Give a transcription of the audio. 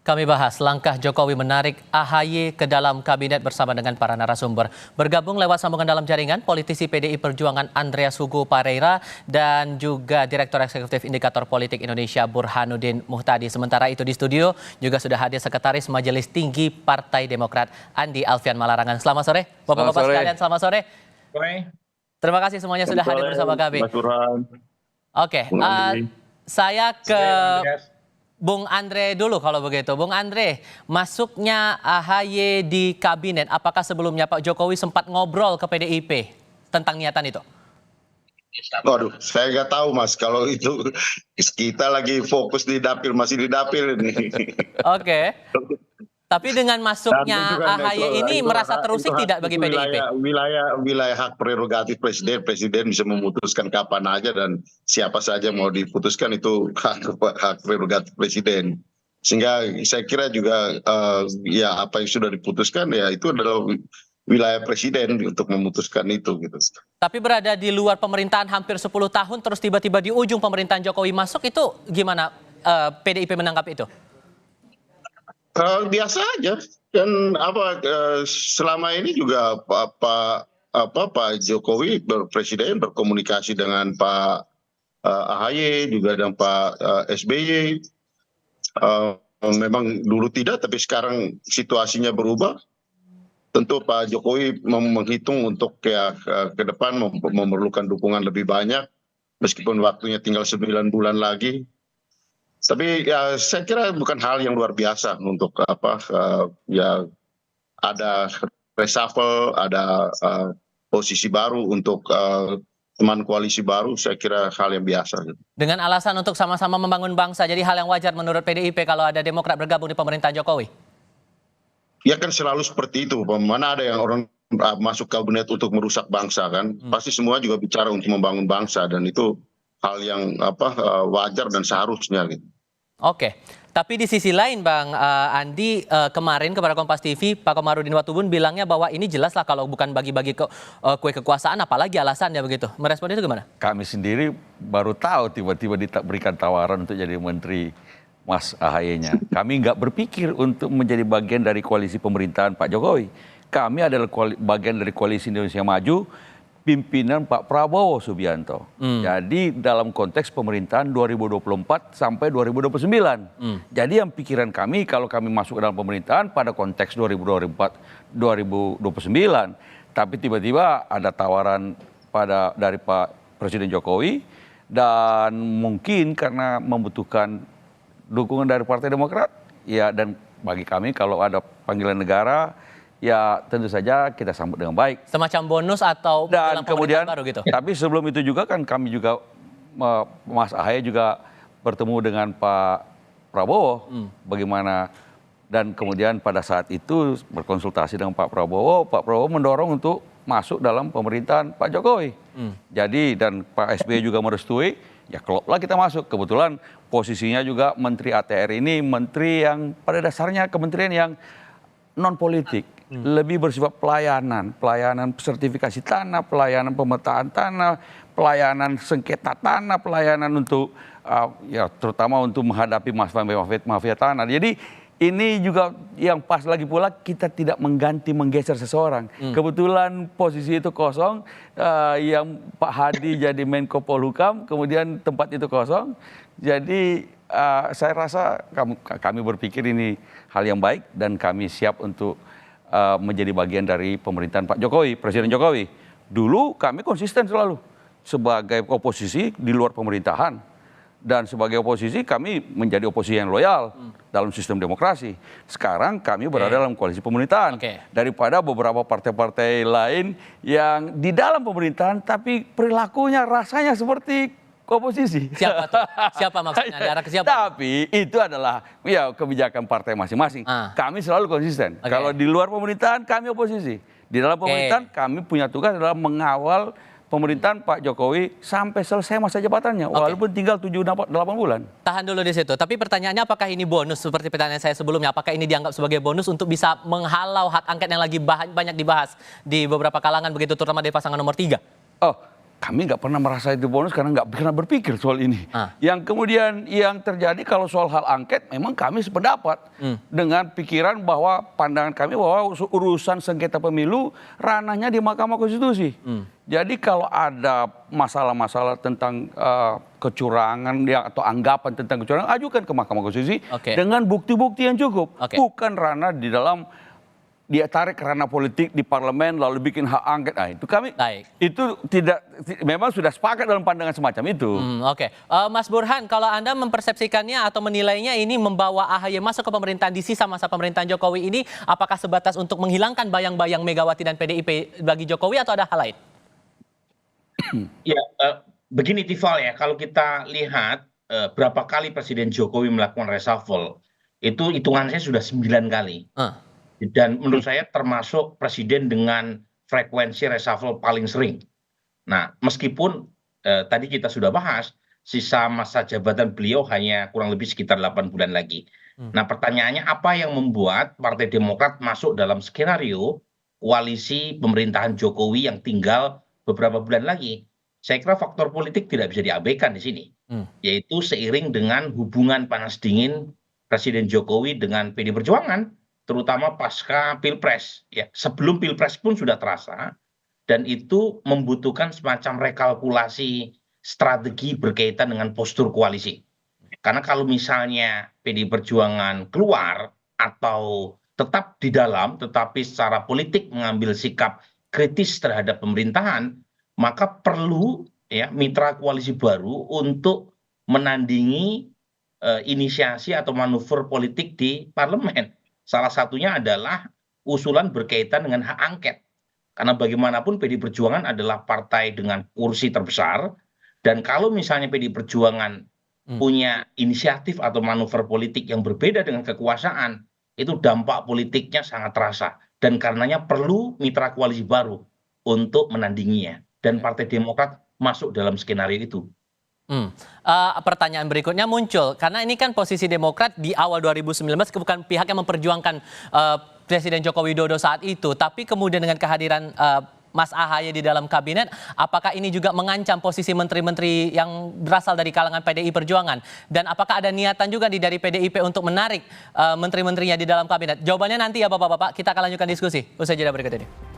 Kami bahas langkah Jokowi menarik AHY ke dalam kabinet bersama dengan para narasumber. Bergabung lewat sambungan dalam jaringan, politisi PDI Perjuangan Andreas Hugo Pareira dan juga Direktur Eksekutif Indikator Politik Indonesia Burhanuddin Muhtadi. Sementara itu di studio juga sudah hadir Sekretaris Majelis Tinggi Partai Demokrat Andi Alfian Malarangan. Selamat sore, Bapak-Bapak sekalian. Selamat sore. Terima kasih semuanya sudah hadir bersama kami. Oke, saya ke Bung Andre dulu kalau begitu. Bung Andre, masuknya AHY di kabinet, apakah sebelumnya Pak Jokowi sempat ngobrol ke PDIP tentang niatan itu? Waduh, saya nggak tahu Mas. Kalau itu kita lagi fokus di dapil, masih di dapil ini. Oke. Tapi dengan masuknya AHY ini merasa terusik tidak bagi PDIP? Wilayah hak prerogatif presiden. Presiden bisa memutuskan kapan aja dan siapa saja mau diputuskan, itu hak prerogatif presiden. Sehingga saya kira juga ya apa yang sudah diputuskan ya itu adalah wilayah presiden untuk memutuskan itu gitu. Tapi berada di luar pemerintahan hampir 10 tahun terus tiba-tiba di ujung pemerintahan Jokowi masuk, itu gimana PDIP menangkap itu? Biasa aja, dan selama ini juga Pak Jokowi presiden berkomunikasi dengan Pak AHY juga dan Pak SBY. Memang dulu tidak, tapi sekarang situasinya berubah. Tentu Pak Jokowi menghitung untuk ke depan memerlukan dukungan lebih banyak, meskipun waktunya tinggal 9 bulan lagi. Tapi ya saya kira bukan hal yang luar biasa untuk ya ada reshuffle, ada posisi baru untuk teman koalisi baru, saya kira hal yang biasa. Dengan alasan untuk sama-sama membangun bangsa, jadi hal yang wajar menurut PDIP kalau ada Demokrat bergabung di pemerintahan Jokowi? Ya kan selalu seperti itu, mana ada yang orang masuk kabinet untuk merusak bangsa kan? Pasti semua juga bicara untuk membangun bangsa, dan itu hal yang wajar dan seharusnya gitu. Oke, tapi di sisi lain Bang Andi, kemarin kepada Kompas TV Pak Komarudin Watubun bilangnya bahwa ini jelas lah kalau bukan bagi-bagi kue kekuasaan, apalagi alasannya begitu. Merespon itu gimana? Kami sendiri baru tahu tiba-tiba diberikan tawaran untuk jadi menteri Mas AHY-nya. Kami nggak berpikir untuk menjadi bagian dari koalisi pemerintahan Pak Jokowi. Kami adalah bagian dari koalisi Indonesia Maju, pimpinan Pak Prabowo Subianto. Jadi dalam konteks pemerintahan 2024 sampai 2029. Jadi yang pikiran kami kalau kami masuk ke dalam pemerintahan pada konteks 2024 2029, tapi tiba-tiba ada tawaran dari Pak Presiden Jokowi, dan mungkin karena membutuhkan dukungan dari Partai Demokrat, ya, dan bagi kami kalau ada panggilan negara, ya tentu saja kita sambut dengan baik. Semacam bonus atau dan kemudian baru gitu. Tapi sebelum itu juga kan kami juga Mas AHY juga bertemu dengan Pak Prabowo bagaimana, dan kemudian pada saat itu berkonsultasi dengan Pak Prabowo mendorong untuk masuk dalam pemerintahan Pak Jokowi. Jadi dan Pak SBY juga merestui, ya kloplah kita masuk. Kebetulan posisinya juga Menteri ATR ini menteri yang pada dasarnya kementerian yang non politik, lebih bersifat pelayanan sertifikasi tanah, pelayanan pemetaan tanah, pelayanan sengketa tanah, pelayanan untuk ya terutama untuk menghadapi mafia tanah. Jadi ini juga yang pas lagi pula kita tidak menggeser seseorang. Kebetulan posisi itu kosong, yang Pak Hadi jadi Menko Polhukam, kemudian tempat itu kosong. Jadi saya rasa kami berpikir ini hal yang baik dan kami siap untuk menjadi bagian dari pemerintahan Pak Jokowi, Presiden Jokowi. Dulu kami konsisten selalu sebagai oposisi di luar pemerintahan, dan sebagai oposisi kami menjadi oposisi yang loyal dalam sistem demokrasi. Sekarang kami berada dalam koalisi pemerintahan daripada beberapa partai-partai lain yang di dalam pemerintahan tapi perilakunya rasanya seperti oposisi. Siapa tuh? Siapa maksudnya? Daerah ke siapa? Tapi itu adalah ya kebijakan partai masing-masing. Kami selalu konsisten. Kalau di luar pemerintahan kami oposisi. Di dalam pemerintahan kami punya tugas adalah mengawal pemerintahan Pak Jokowi sampai selesai masa jabatannya, walaupun tinggal 7-8 bulan. Tahan dulu di situ. Tapi pertanyaannya, apakah ini bonus seperti pertanyaan saya sebelumnya? Apakah ini dianggap sebagai bonus untuk bisa menghalau hak angket yang lagi banyak dibahas di beberapa kalangan begitu, terutama dari pasangan nomor 3? Oh, kami nggak pernah merasa itu bonus karena nggak pernah berpikir soal ini. Yang kemudian yang terjadi kalau soal hal angket, memang kami sependapat dengan pikiran bahwa pandangan kami bahwa urusan sengketa pemilu ranahnya di Mahkamah Konstitusi. Jadi kalau ada masalah-masalah tentang kecurangan atau anggapan tentang kecurangan, ajukan ke Mahkamah Konstitusi dengan bukti-bukti yang cukup, bukan ranah di dalam dia tarik ranah politik di parlemen lalu bikin hak angket. Nah, itu kami itu tidak memang sudah sepakat dalam pandangan semacam itu. Mas Burhan, kalau Anda mempersepsikannya atau menilainya ini membawa AHY masuk ke pemerintahan di sisa masa pemerintahan Jokowi ini, apakah sebatas untuk menghilangkan bayang-bayang Megawati dan PDIP bagi Jokowi atau ada hal lain? Ya, begini Tifal ya, kalau kita lihat berapa kali Presiden Jokowi melakukan reshuffle, itu hitungan saya sudah 9 kali. Dan menurut saya termasuk presiden dengan frekuensi reshuffle paling sering. Nah, meskipun tadi kita sudah bahas, sisa masa jabatan beliau hanya kurang lebih sekitar 8 bulan lagi. Nah, pertanyaannya apa yang membuat Partai Demokrat masuk dalam skenario koalisi pemerintahan Jokowi yang tinggal beberapa bulan lagi? Saya kira faktor politik tidak bisa diabaikan di sini, yaitu seiring dengan hubungan panas dingin Presiden Jokowi dengan PD Perjuangan, terutama pasca Pilpres. Ya, sebelum Pilpres pun sudah terasa, dan itu membutuhkan semacam rekalkulasi strategi berkaitan dengan postur koalisi. Karena kalau misalnya PD Perjuangan keluar atau tetap di dalam, tetapi secara politik mengambil sikap kritis terhadap pemerintahan, maka perlu ya mitra koalisi baru untuk menandingi inisiasi atau manuver politik di parlemen. Salah satunya adalah usulan berkaitan dengan hak angket. Karena bagaimanapun PD Perjuangan adalah partai dengan kursi terbesar. Dan kalau misalnya PD Perjuangan punya inisiatif atau manuver politik yang berbeda dengan kekuasaan, itu dampak politiknya sangat terasa. Dan karenanya perlu mitra koalisi baru untuk menandinginya. Dan Partai Demokrat masuk dalam skenario itu. Pertanyaan berikutnya muncul karena ini kan posisi Demokrat di awal 2019 bukan pihak yang memperjuangkan Presiden Joko Widodo saat itu, tapi kemudian dengan kehadiran Mas AHY di dalam kabinet, apakah ini juga mengancam posisi menteri-menteri yang berasal dari kalangan PDI Perjuangan? Dan apakah ada niatan juga dari PDIP untuk menarik menteri-menterinya di dalam kabinet? Jawabannya nanti ya Bapak-Bapak, kita akan lanjutkan diskusi usai jeda berikut ini.